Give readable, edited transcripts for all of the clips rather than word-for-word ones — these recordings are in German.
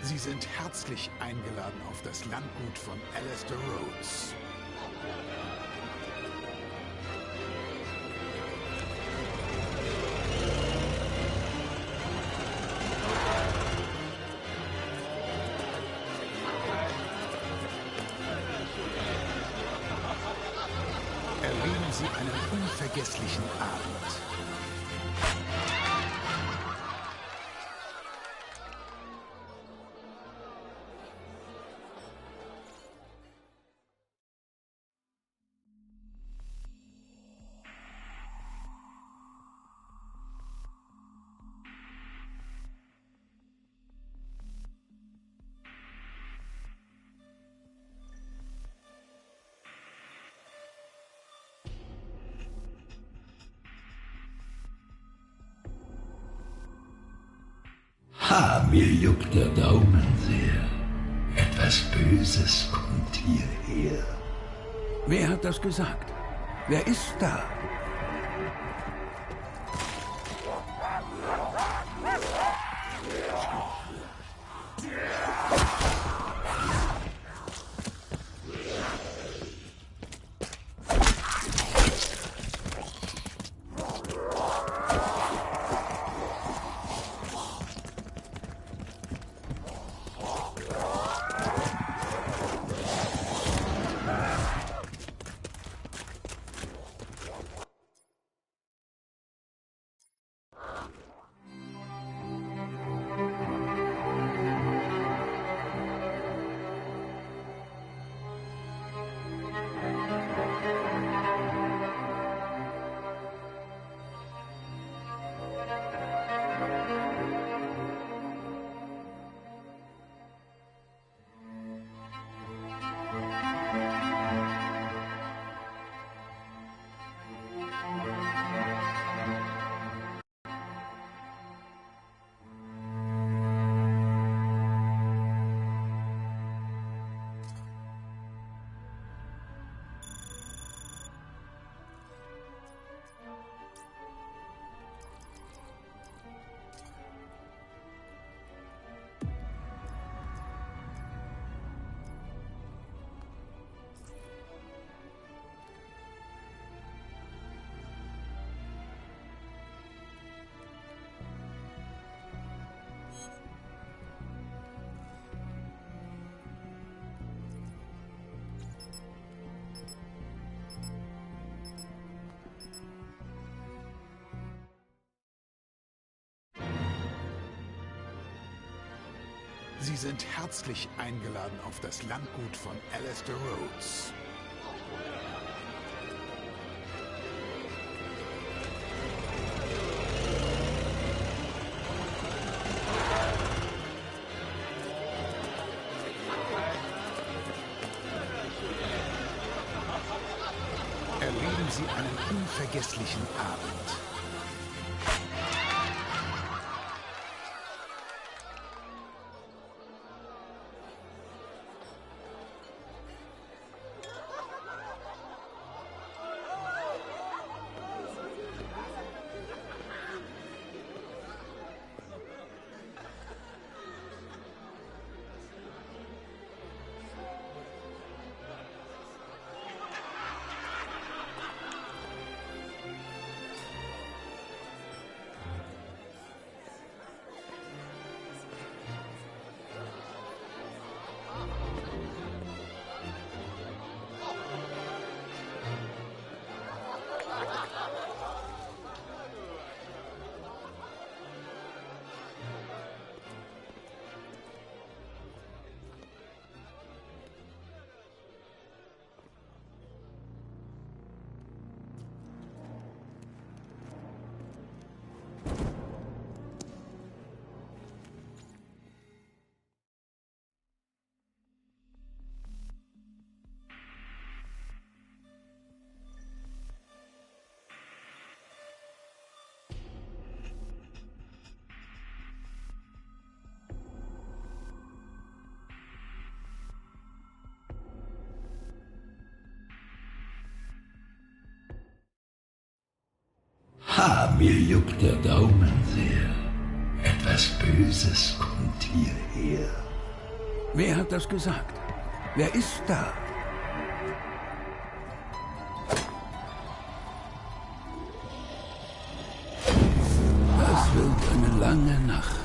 Sie sind herzlich eingeladen auf das Landgut von Alistair Rhodes. Erleben Sie einen unvergesslichen Abend. Ha, mir juckt der Daumen sehr. Etwas Böses kommt hierher. Wer hat das gesagt? Wer ist da? Sie sind herzlich eingeladen auf das Landgut von Alistair Rhodes. Erleben Sie einen unvergesslichen Abend. Ha, mir juckt der Daumen sehr. Etwas Böses kommt hierher. Wer hat das gesagt? Wer ist da? Das wird eine lange Nacht.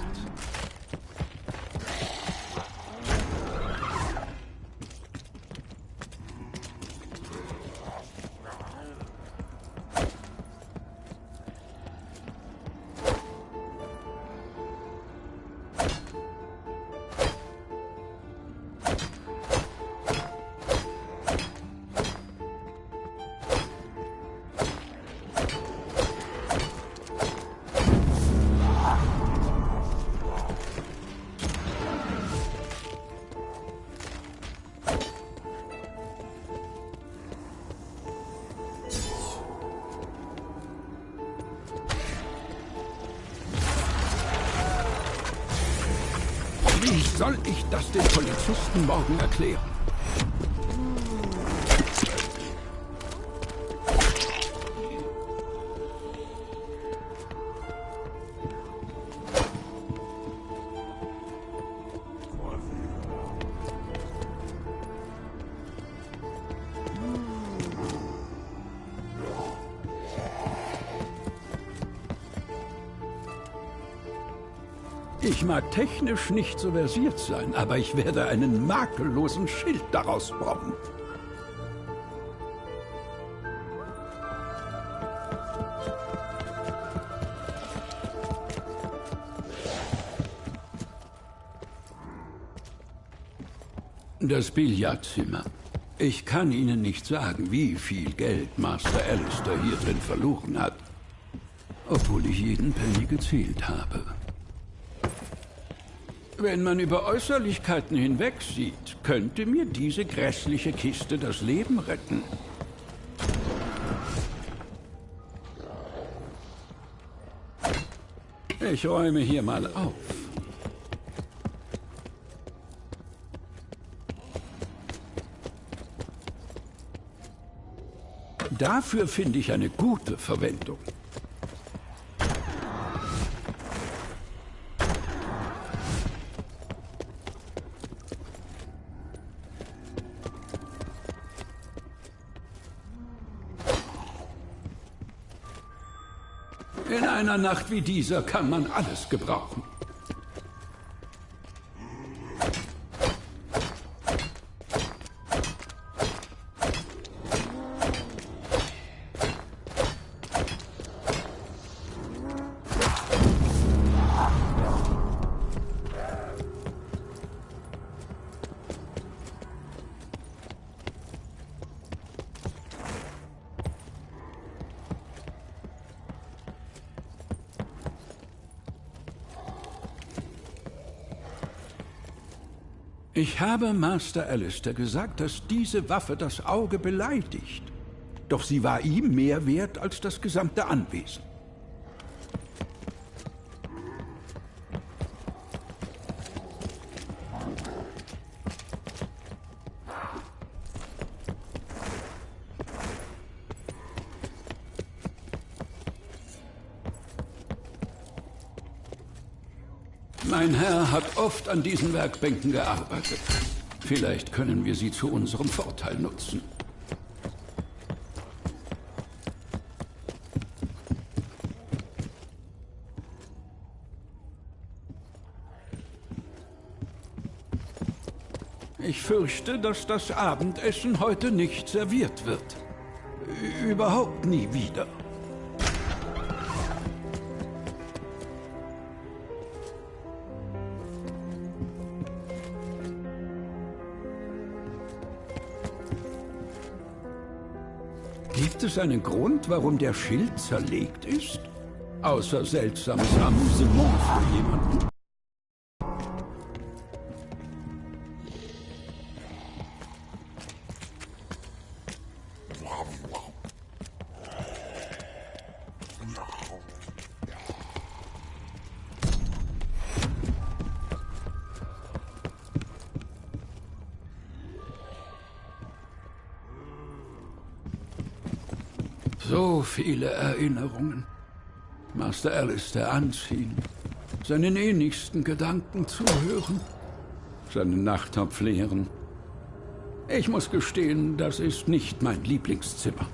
Wie soll ich das den Polizisten morgen erklären? Ich mag technisch nicht so versiert sein, aber ich werde einen makellosen Schild daraus bauen. Das Billardzimmer. Ich kann Ihnen nicht sagen, wie viel Geld Master Alistair hier drin verloren hat, obwohl ich jeden Penny gezählt habe. Wenn man über Äußerlichkeiten hinwegsieht, könnte mir diese grässliche Kiste das Leben retten. Ich räume hier mal auf. Dafür finde ich eine gute Verwendung. In einer Nacht wie dieser kann man alles gebrauchen. Ich habe Master Alistair gesagt, dass diese Waffe das Auge beleidigt. Doch sie war ihm mehr wert als das gesamte Anwesen. Mein Herr hat oft an diesen Werkbänken gearbeitet. Vielleicht können wir sie zu unserem Vorteil nutzen. Ich fürchte, dass das Abendessen heute nicht serviert wird. Überhaupt nie wieder. Gibt es einen Grund, warum der Schild zerlegt ist? Außer seltsames Amüsement für jemanden? So viele Erinnerungen. Master Alistair anziehen, seinen innigsten Gedanken zuhören. Seinen innigsten Gedanken zuhören. Seinen innigsten Gedanken zuhören. Seinen innigsten Gedanken zuhören. Seinen innigsten Gedanken zuhören. Seinen innigsten Gedanken zuhören. Seinen innigsten Gedanken zuhören. Seinen innigsten Gedanken zuhören. Seinen innigsten Gedanken zuhören. Seinen innigsten Gedanken zuhören. Seinen innigsten Gedanken zuhören. So viele Erinnerungen. Master Alistair anziehen. Seinen innigsten Gedanken zuhören. seinen Nachttopf leeren. Ich muss gestehen, das ist nicht mein Lieblingszimmer.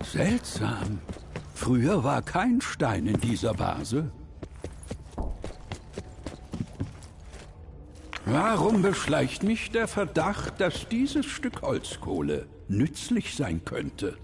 Seltsam. Früher war kein Stein in dieser Vase. Warum beschleicht mich der Verdacht, dass dieses Stück Holzkohle nützlich sein könnte?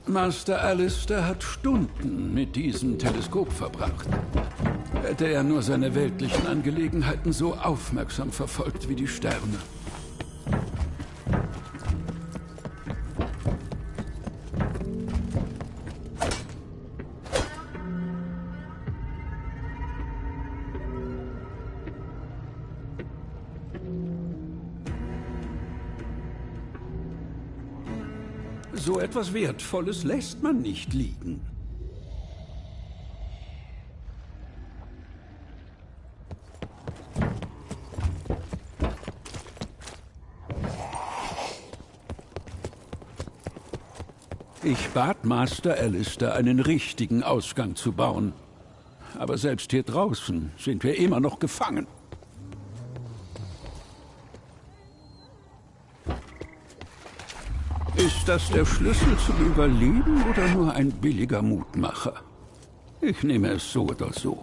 Master Alistair hat Stunden mit diesem Teleskop verbracht. Hätte er nur seine weltlichen Angelegenheiten so aufmerksam verfolgt wie die Sterne. So etwas Wertvolles lässt man nicht liegen. Ich bat Master Alistair, einen richtigen Ausgang zu bauen. Aber selbst hier draußen sind wir immer noch gefangen. Ist das der Schlüssel zum Überleben oder nur ein billiger Mutmacher? Ich nehme es so oder so.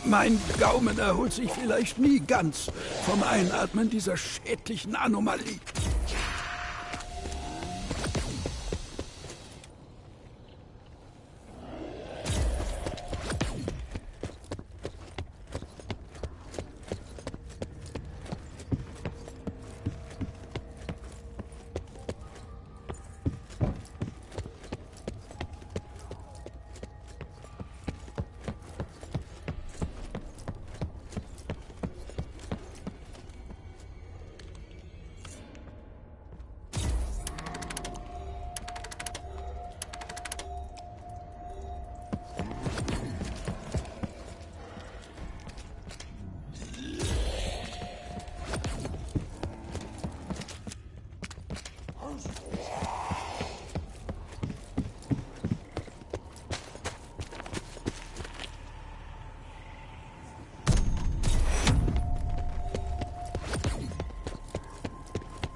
Mein Gaumen erholt sich vielleicht nie ganz vom Einatmen dieser schädlichen Anomalie.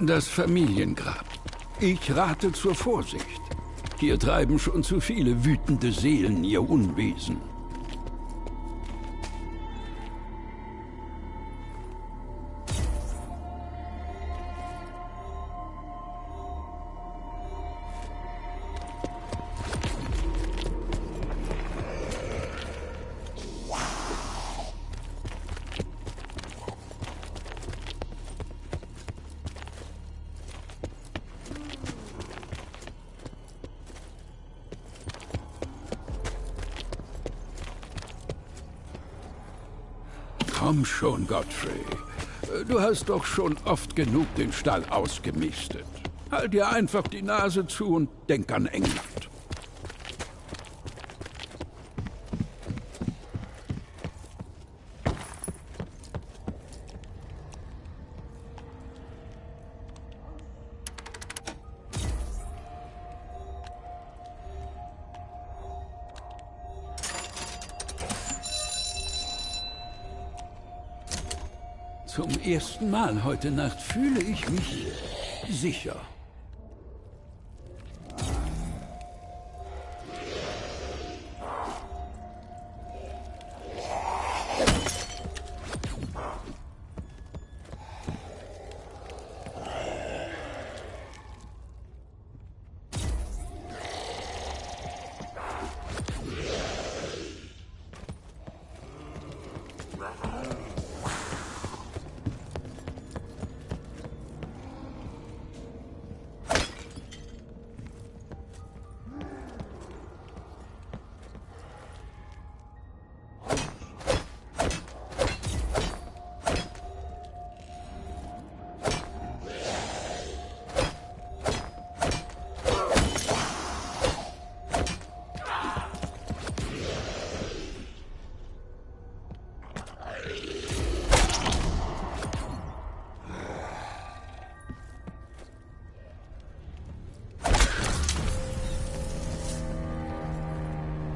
Das Familiengrab. Ich rate zur Vorsicht. Hier treiben schon zu viele wütende Seelen ihr Unwesen. Komm schon, Godfrey. Du hast doch schon oft genug den Stall ausgemistet. Halt dir einfach die Nase zu und denk an England. Zum ersten Mal heute Nacht fühle ich mich sicher.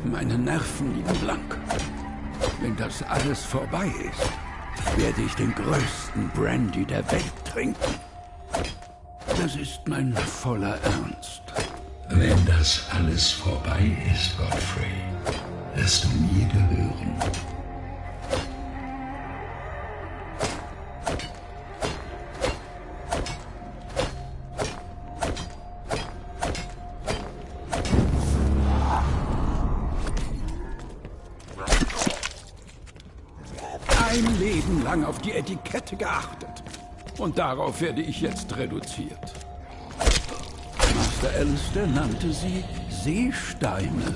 Meine Nerven liegen blank. Wenn das alles vorbei ist, werde ich den größten Brandy der Welt trinken. Das ist mein voller Ernst. Wenn das alles vorbei ist, Godfrey, wirst du mir gehören. Ein Leben lang auf die Etikette geachtet. Und darauf werde ich jetzt reduziert. Master Alistair nannte sie Seesteine.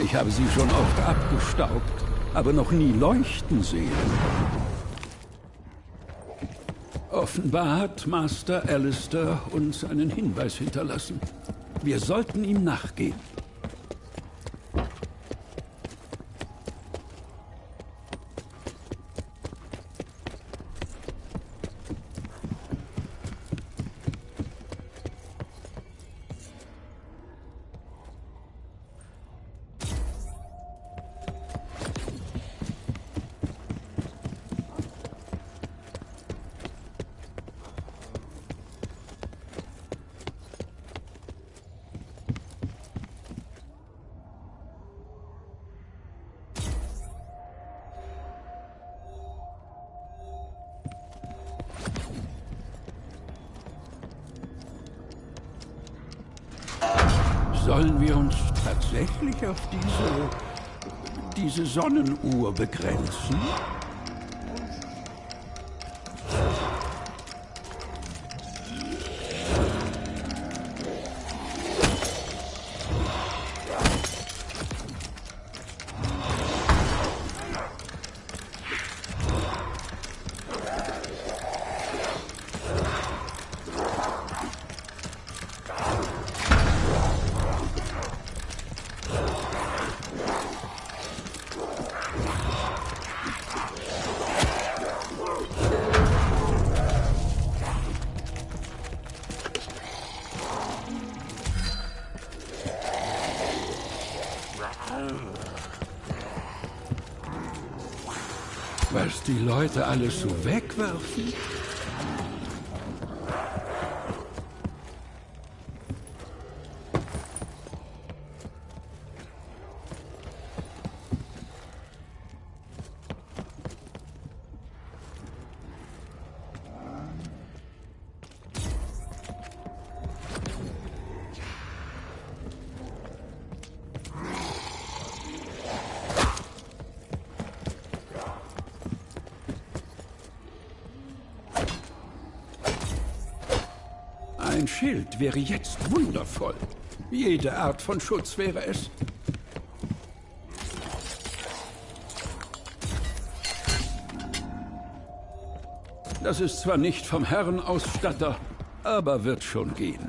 Ich habe sie schon oft abgestaubt, aber noch nie leuchten sehen. Offenbar hat Master Alistair uns einen Hinweis hinterlassen. Wir sollten ihm nachgehen. Sollen wir uns tatsächlich auf diese Sonnenuhr begrenzen? Was die Leute alles so wegwerfen? Ein Schild wäre jetzt wundervoll. Jede Art von Schutz wäre es. Das ist zwar nicht vom Herrenausstatter, aber wird schon gehen.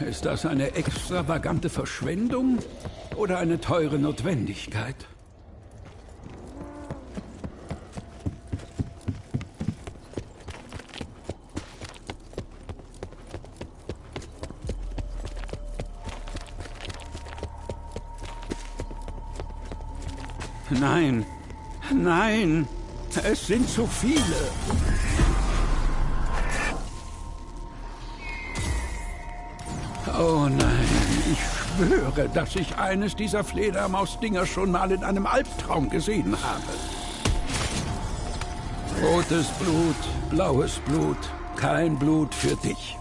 Ist das eine extravagante Verschwendung oder eine teure Notwendigkeit? Nein, nein, es sind zu viele. Oh nein, ich schwöre, dass ich eines dieser Fledermausdinger schon mal in einem Albtraum gesehen habe. Rotes Blut, blaues Blut, kein Blut für dich.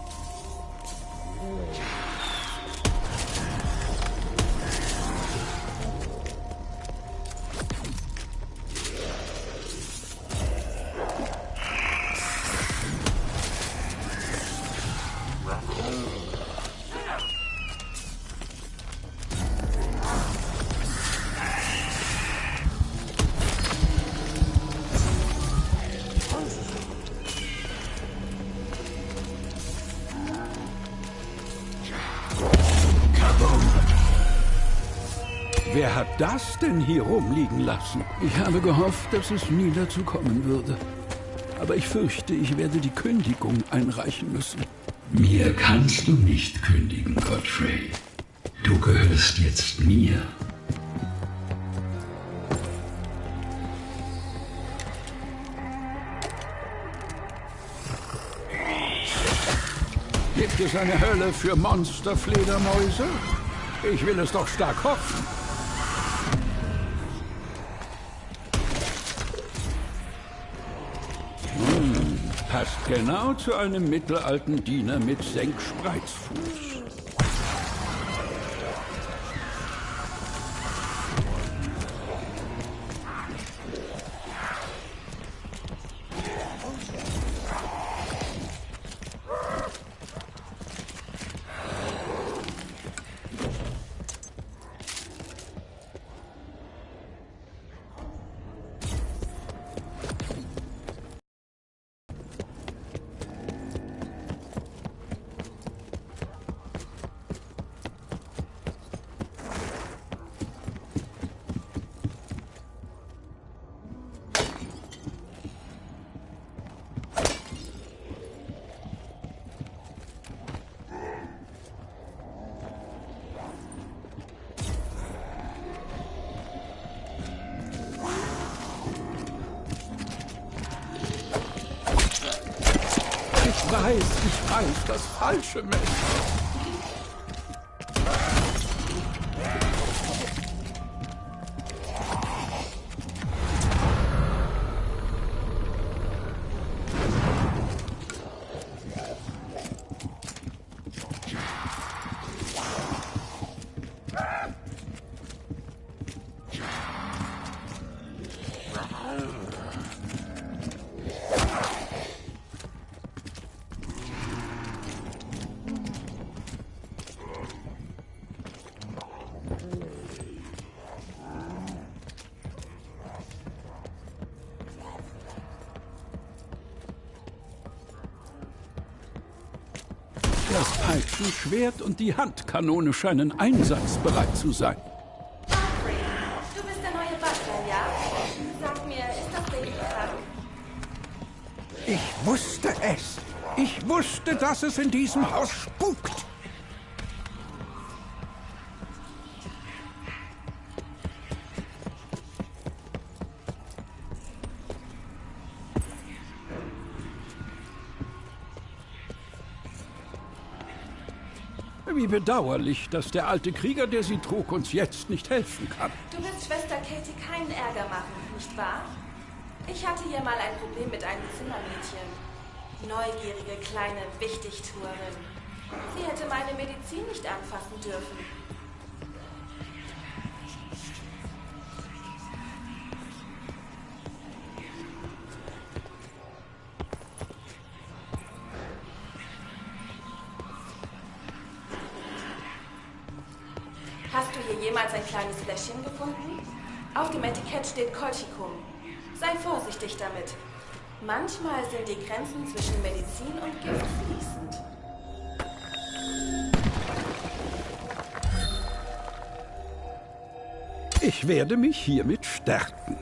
Wer hat das denn hier rumliegen lassen? Ich habe gehofft, dass es nie dazu kommen würde. Aber ich fürchte, ich werde die Kündigung einreichen müssen. Mir kannst du nicht kündigen, Godfrey. Du gehörst jetzt mir. Gibt es eine Hölle für Monsterfledermäuse? Ich will es doch stark hoffen. Passt genau zu einem mittelalten Diener mit Senkspreizfuß. Ich weiß, das falsche Messer. Peitschenschwert und die Handkanone scheinen einsatzbereit zu sein. Godfrey, du bist der neue Butler, ja? Sag mir, ist das Baby krank? Ich wusste es. Ich wusste, dass es in diesem Haus spukt. Wie bedauerlich, dass der alte Krieger, der sie trug, uns jetzt nicht helfen kann. Du willst Schwester Katie keinen Ärger machen, nicht wahr? Ich hatte hier mal ein Problem mit einem Zimmermädchen. Neugierige kleine Wichtigtuerin. Sie hätte meine Medizin nicht anfassen dürfen. Hast du hier jemals ein kleines Fläschchen gefunden? Auf dem Etikett steht Colchicum. Sei vorsichtig damit. Manchmal sind die Grenzen zwischen Medizin und Gift fließend. Ich werde mich hiermit stärken.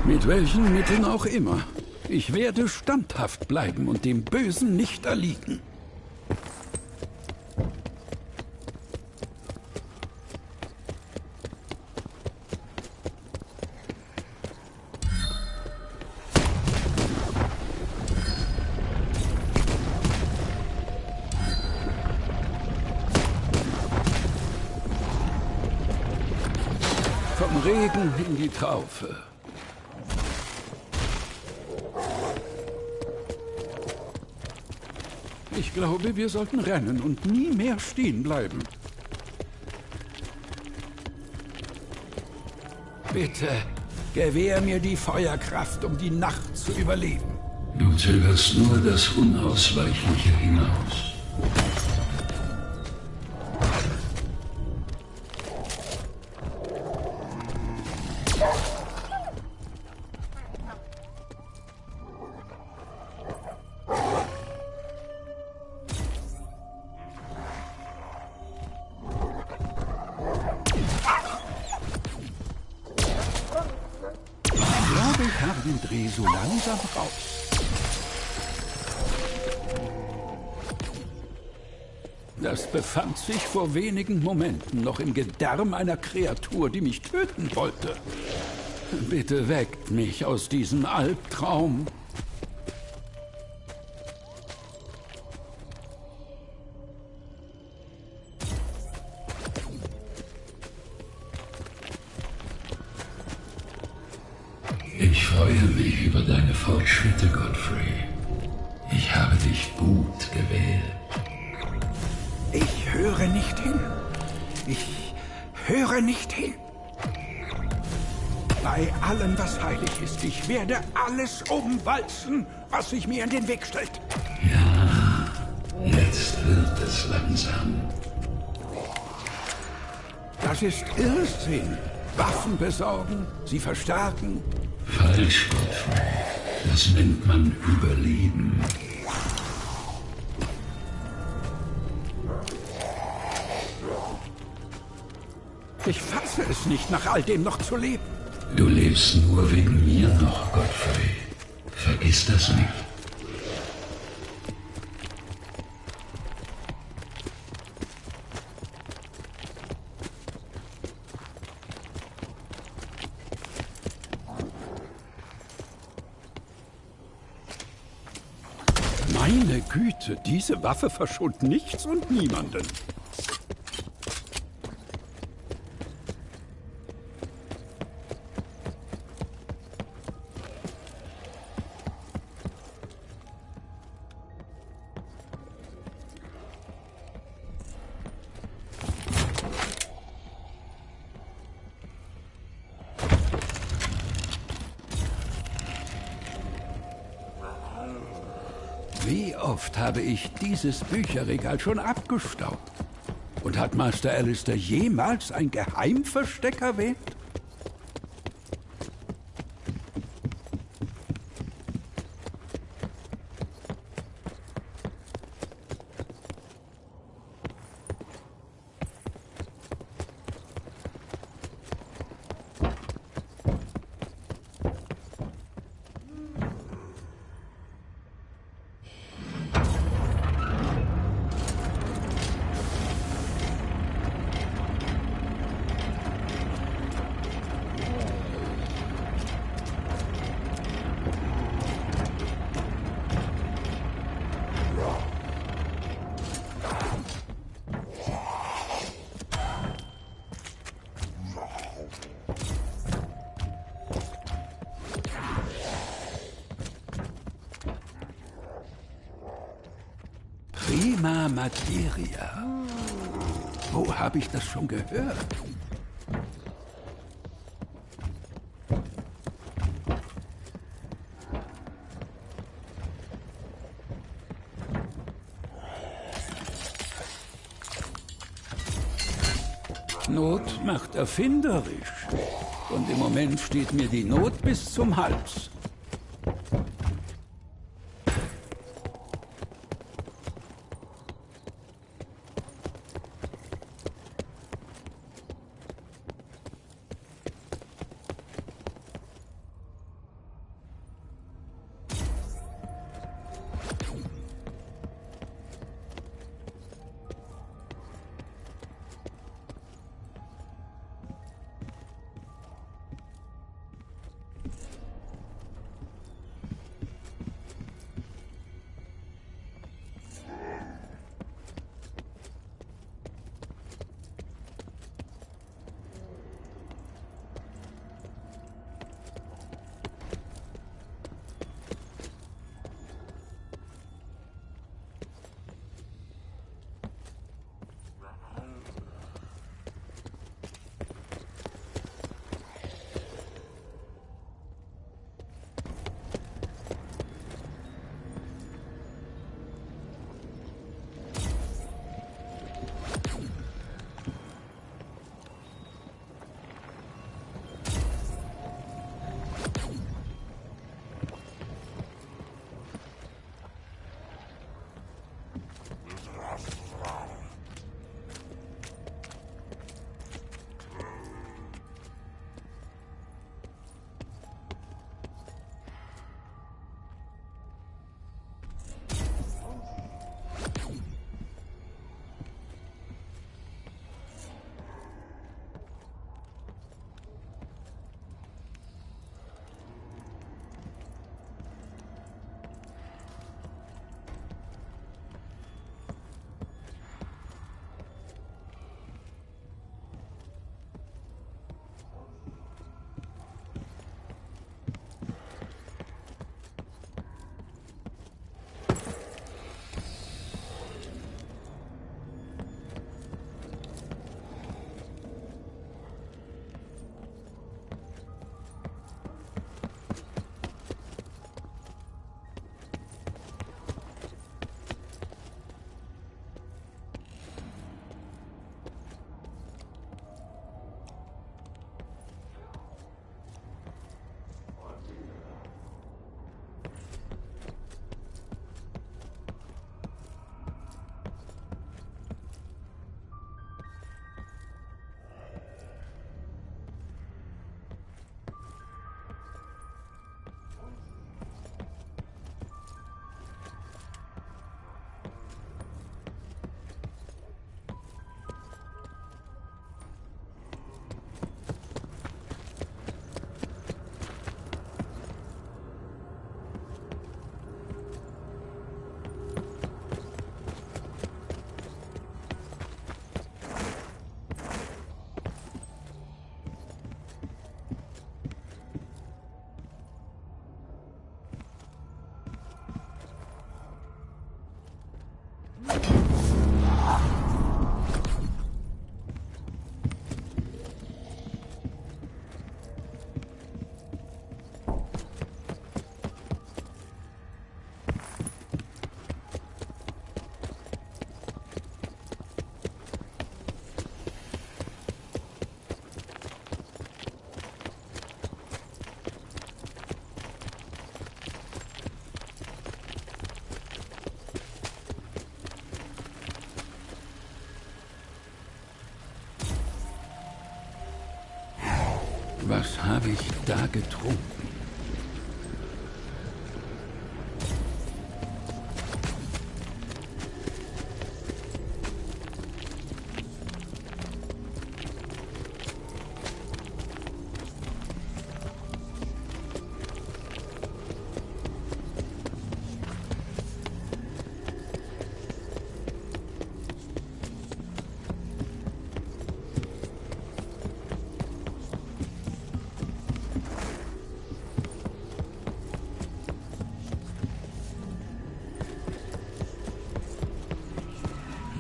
Mit welchen Mitteln auch immer. Ich werde standhaft bleiben und dem Bösen nicht erliegen. Vom Regen in die Traufe. Ich glaube, wir sollten rennen und nie mehr stehen bleiben. Bitte, gewähr mir die Feuerkraft, um die Nacht zu überleben. Du zögerst nur das Unausweichliche hinaus. Ich habe den Dreh so langsam raus. Das befand sich vor wenigen Momenten noch im Gedärm einer Kreatur, die mich töten wollte. Bitte weckt mich aus diesem Albtraum. Ich freue mich über deine Fortschritte, Godfrey. Ich habe dich gut gewählt. Ich höre nicht hin. Ich höre nicht hin. Bei allem, was heilig ist, ich werde alles umwalzen, was sich mir in den Weg stellt. Ja, jetzt wird es langsam. Das ist Irrsinn. Waffen besorgen, sie verstärken. Falsch, Godfrey. Das nennt man Überleben. Ich fasse es nicht, nach all dem noch zu leben. Du lebst nur wegen mir noch, Godfrey. Vergiss das nicht. Meine Güte, diese Waffe verschont nichts und niemanden. Wie oft habe ich dieses Bücherregal schon abgestaubt? Und hat Master Alistair jemals ein Geheimversteck erwähnt? Prima Materia. Wo habe ich das schon gehört? Not macht erfinderisch. Und im Moment steht mir die Not bis zum Hals. Was habe ich da getrunken?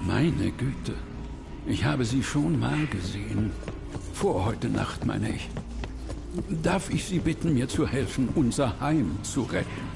Meine Güte, ich habe sie schon mal gesehen. Vor heute Nacht, meine ich. Darf ich Sie bitten, mir zu helfen, unser Heim zu retten?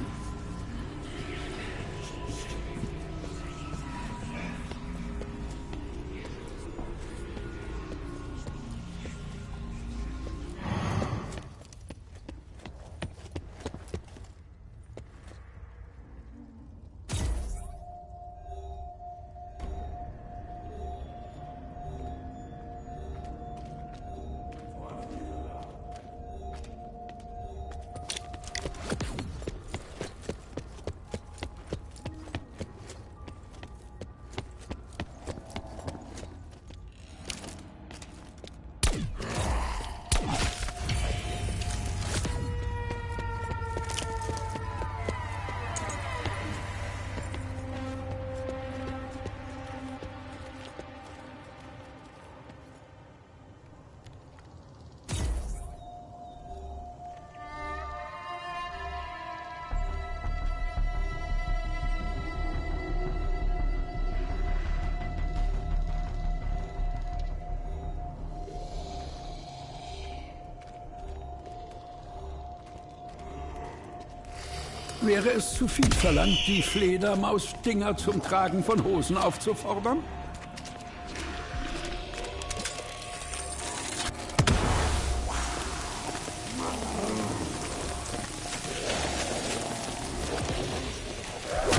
Wäre es zu viel verlangt, die Fledermausdinger zum Tragen von Hosen aufzufordern?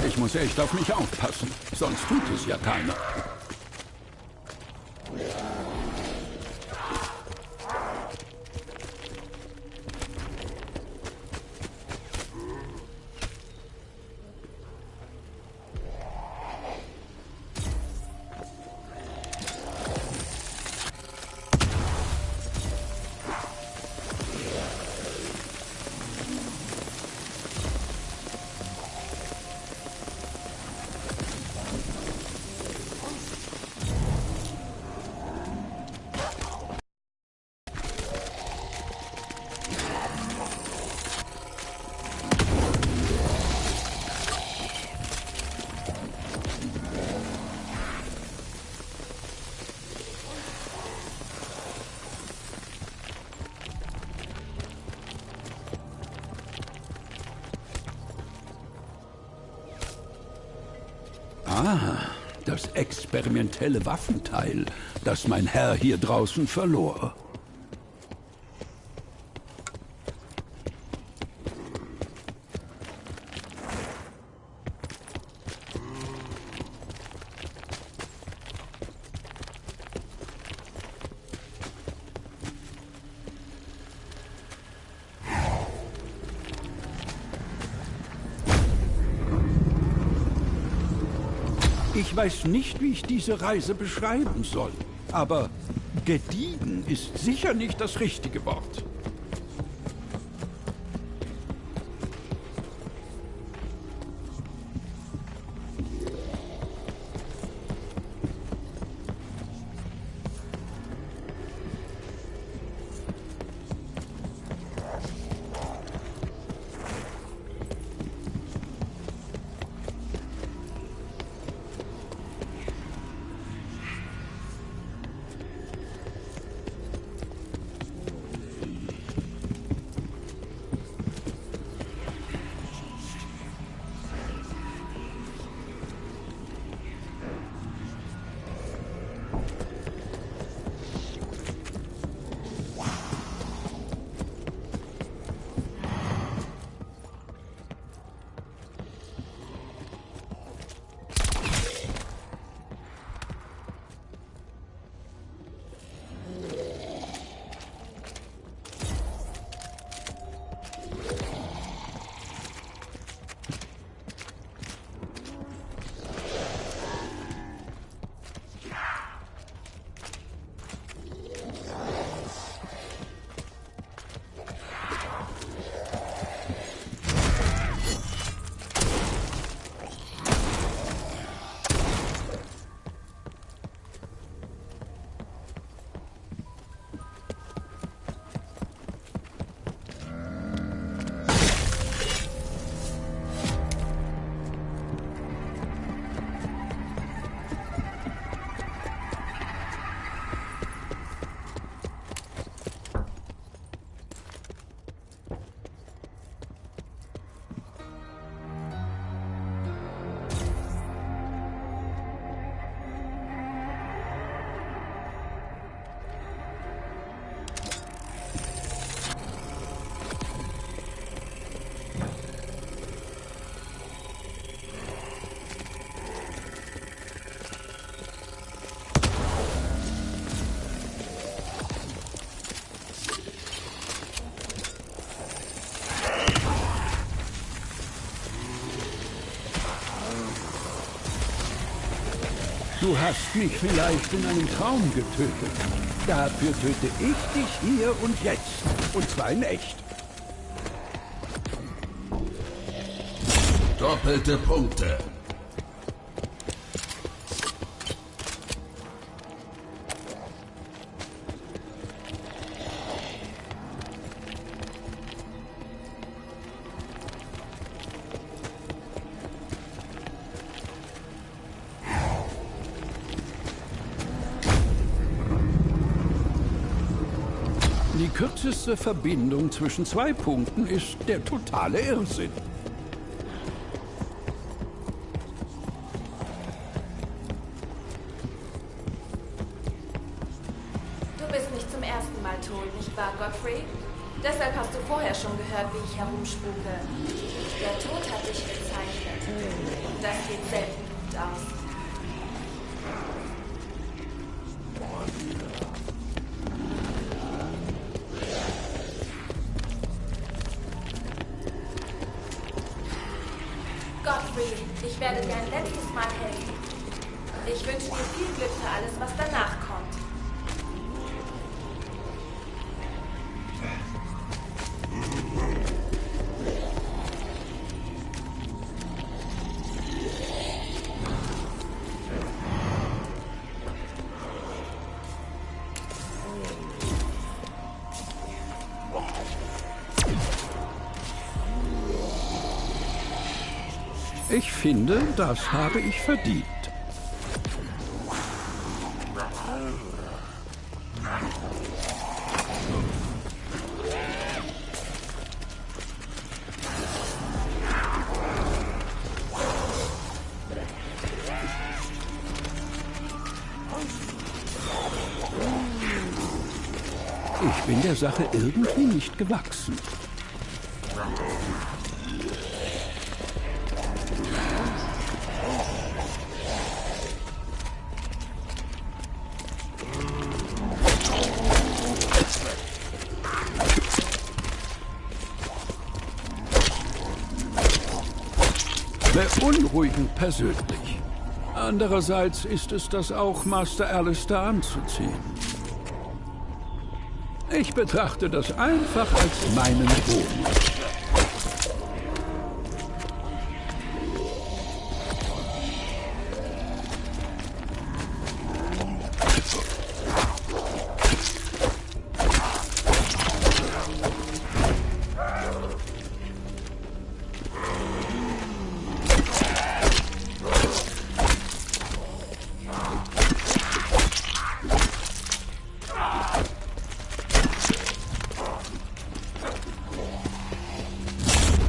Ich muss echt auf mich aufpassen, sonst tut es ja keiner. Ah, das experimentelle Waffenteil, das mein Herr hier draußen verlor. Ich weiß nicht, wie ich diese Reise beschreiben soll, aber gediegen ist sicher nicht das richtige Wort. Du hast mich vielleicht in einem Traum getötet. Dafür töte ich dich hier und jetzt. Und zwar in echt. Doppelte Punkte. Die kürzeste Verbindung zwischen 2 Punkten ist der totale Irrsinn. Du bist nicht zum ersten Mal tot, nicht wahr, Godfrey? Deshalb hast du vorher schon gehört, wie ich herumspuke. Der Tod hat dich gezeichnet. Und das geht selten gut aus. Godfrey, ich werde dir ein letztes Mal helfen. Ich wünsche dir viel Glück für alles, was danach kommt. Ich finde, das habe ich verdient. Ich bin der Sache irgendwie nicht gewachsen. Beunruhigend persönlich. Andererseits ist es das auch, Master Alistair anzuziehen. Ich betrachte das einfach als meinen Bonus.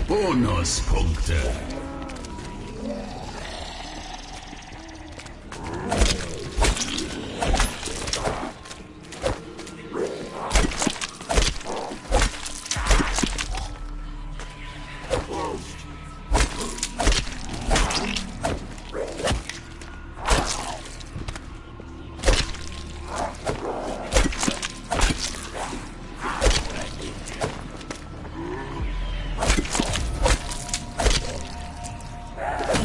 Bonuspunkte.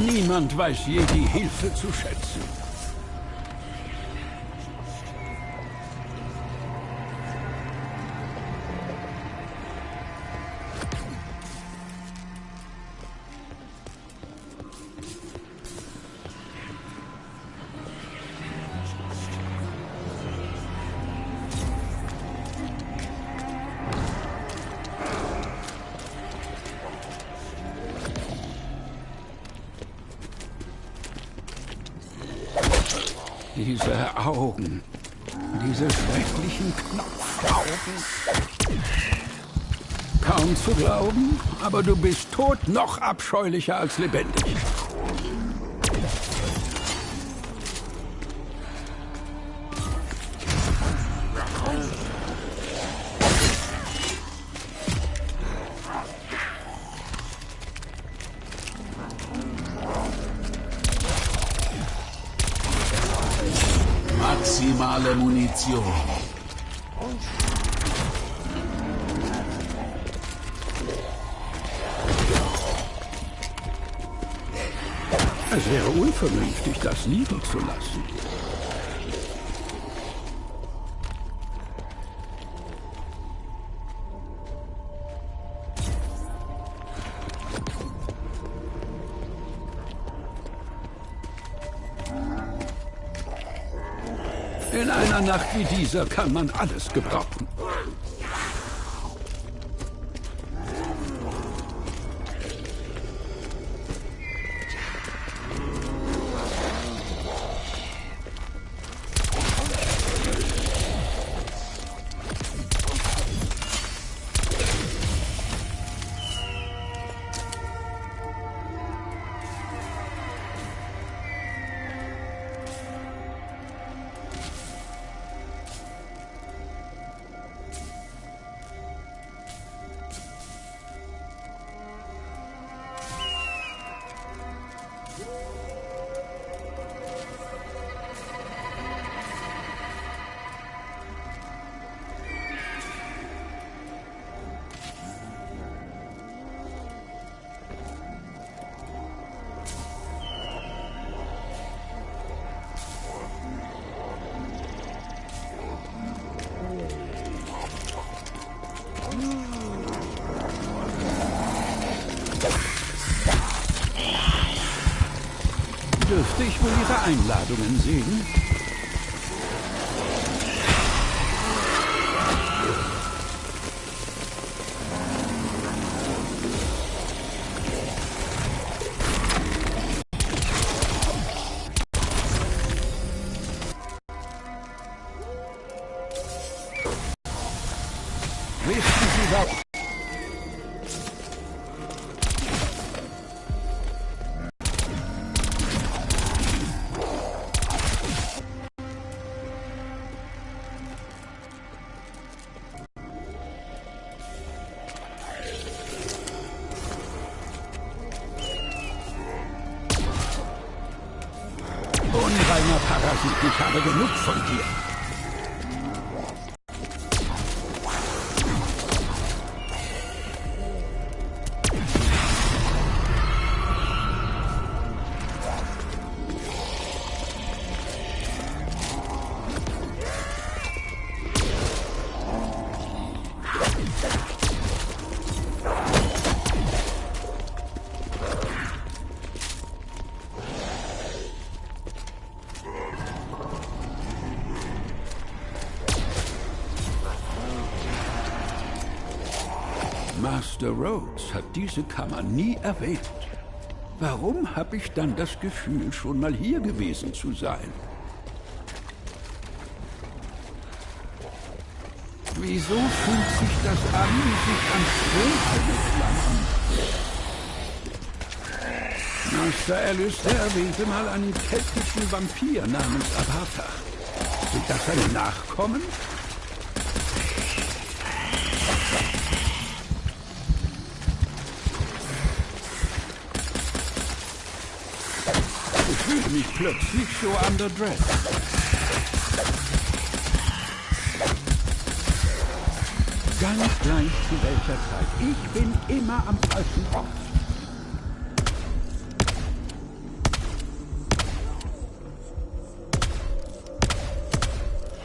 Niemand weiß je die Hilfe zu schätzen. Diese Augen, diese schrecklichen Knopfaugen. Kaum zu glauben, aber du bist tot noch abscheulicher als lebendig. Maximale Munition. Es wäre unvernünftig, das liegen zu lassen. In einer Nacht wie dieser kann man alles gebrauchen. Dürfte ich wohl Ihre Einladungen sehen? Wissen Sie was? Unreiner Parasit, ich habe genug von dir. Master Rhodes hat diese Kammer nie erwähnt. Warum habe ich dann das Gefühl, schon mal hier gewesen zu sein? Wieso fühlt sich das an, wie sich am Strom eine Flamme? Master Alistair erwähnte mal einen keltischen Vampir namens Abhartach. Sind das seine Nachkommen? Ich fühle mich plötzlich so underdressed. Ganz gleich zu welcher Zeit. Ich bin immer am falschen Ort.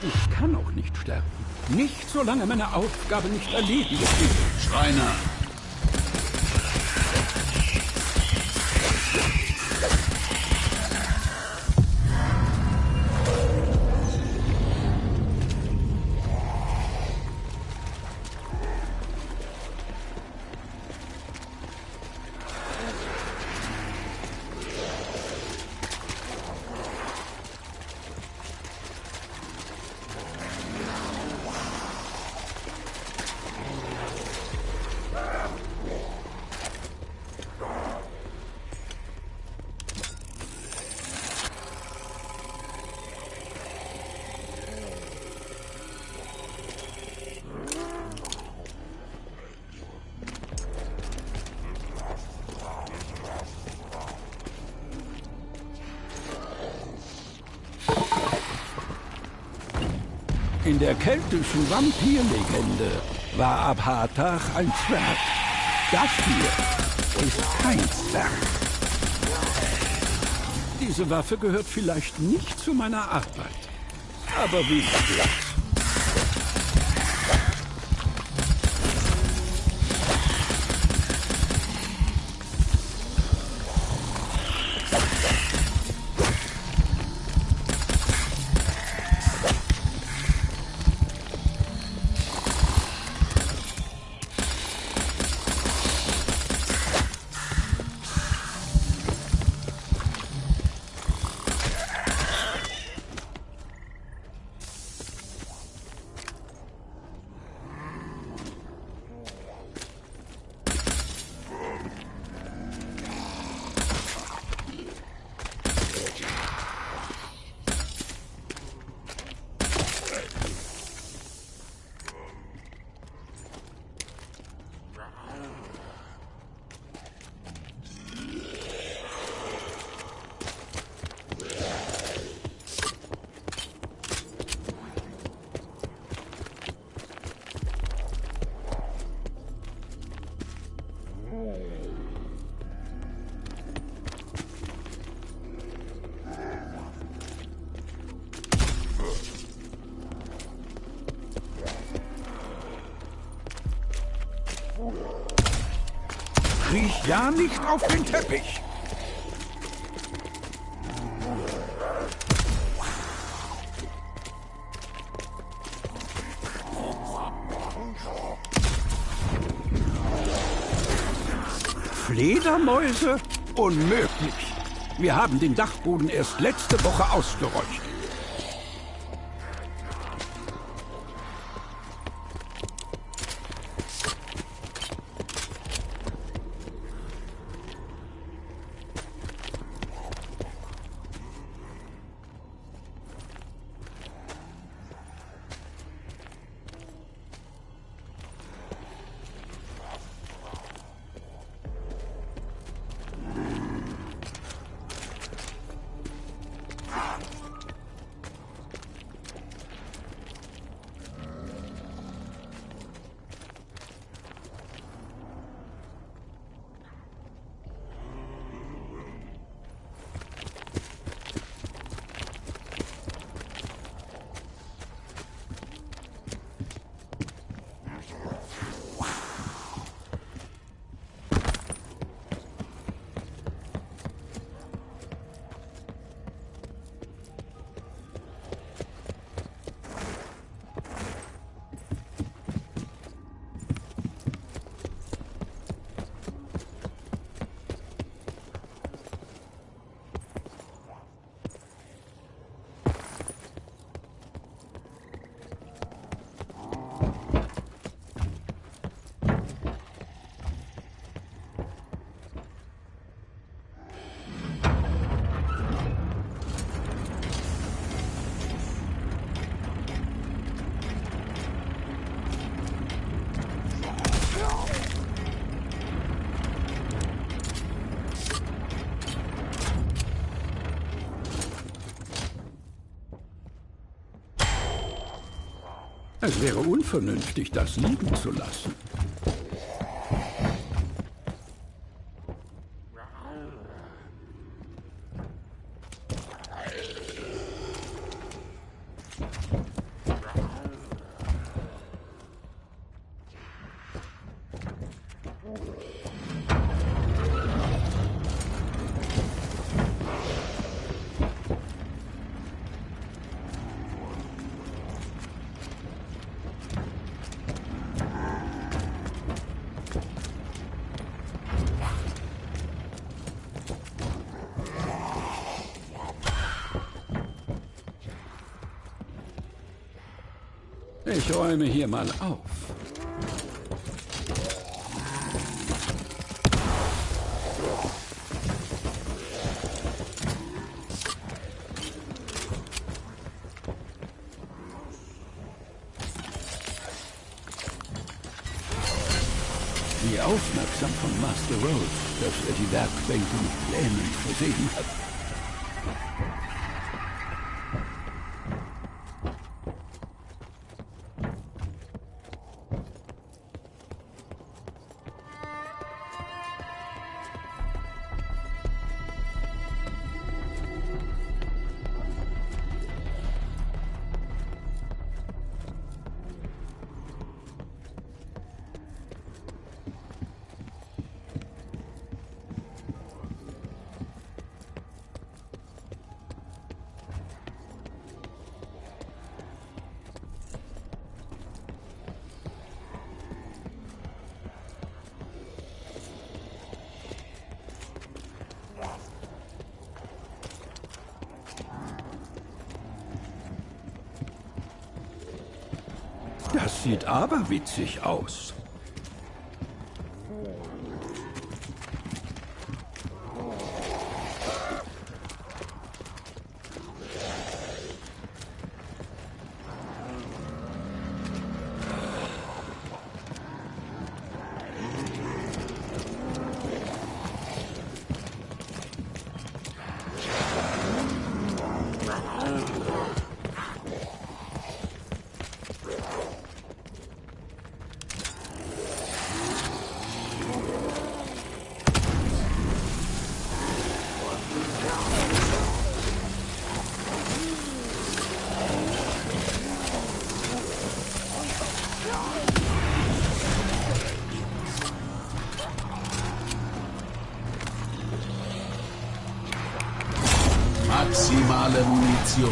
Ich kann auch nicht sterben. Nicht, solange meine Aufgabe nicht erledigt ist. Schreiner! In der keltischen Vampirlegende war Abhartach ein Zwerg. Das hier ist kein Zwerg. Diese Waffe gehört vielleicht nicht zu meiner Arbeit. Aber wie Platz. Kriech ja nicht auf den Teppich! Fledermäuse? Unmöglich! Wir haben den Dachboden erst letzte Woche ausgeräucht. Es wäre unvernünftig, das liegen zu lassen. Ich räume hier mal auf. Wie aufmerksam von Master Rose, dass er die Werkbänke mit Plänen versehen hat. Das sieht aber witzig aus. Maximale Munition.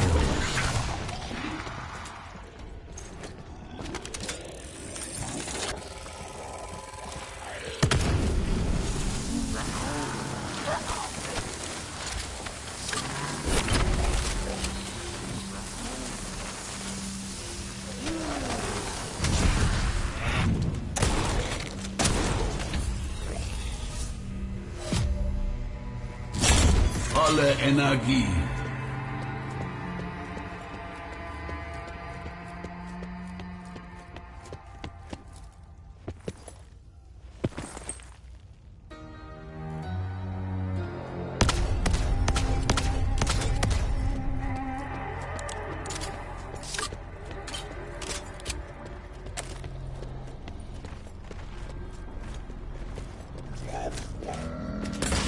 Volle Energie.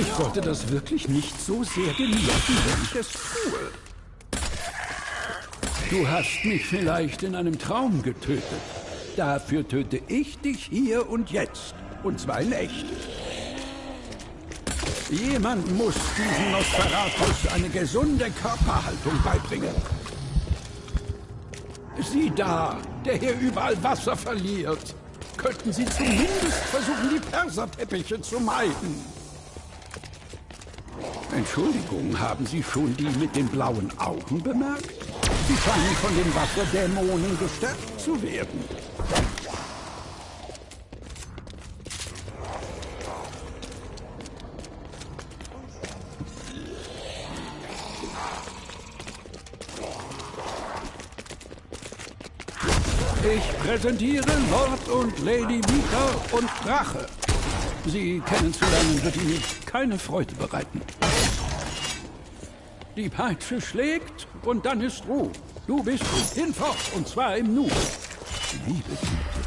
Ich sollte das wirklich nicht so sehr genießen, wenn ich es tue. Du hast mich vielleicht in einem Traum getötet. Dafür töte ich dich hier und jetzt. Und zwar in echt. Jemand muss diesem Nosferatus eine gesunde Körperhaltung beibringen. Sieh da, der hier überall Wasser verliert. Könnten Sie zumindest versuchen, die Perserteppiche zu meiden. Entschuldigung, haben Sie schon die mit den blauen Augen bemerkt? Sie scheinen von den Wasserdämonen gestärkt zu werden. Ich präsentiere Lord und Lady Mika und Drache. Sie kennenzulernen wird Ihnen keine Freude bereiten. Die Peitsche schlägt und dann ist Ruhe. Du bist hinfort und zwar im Nu. Liebe Güte.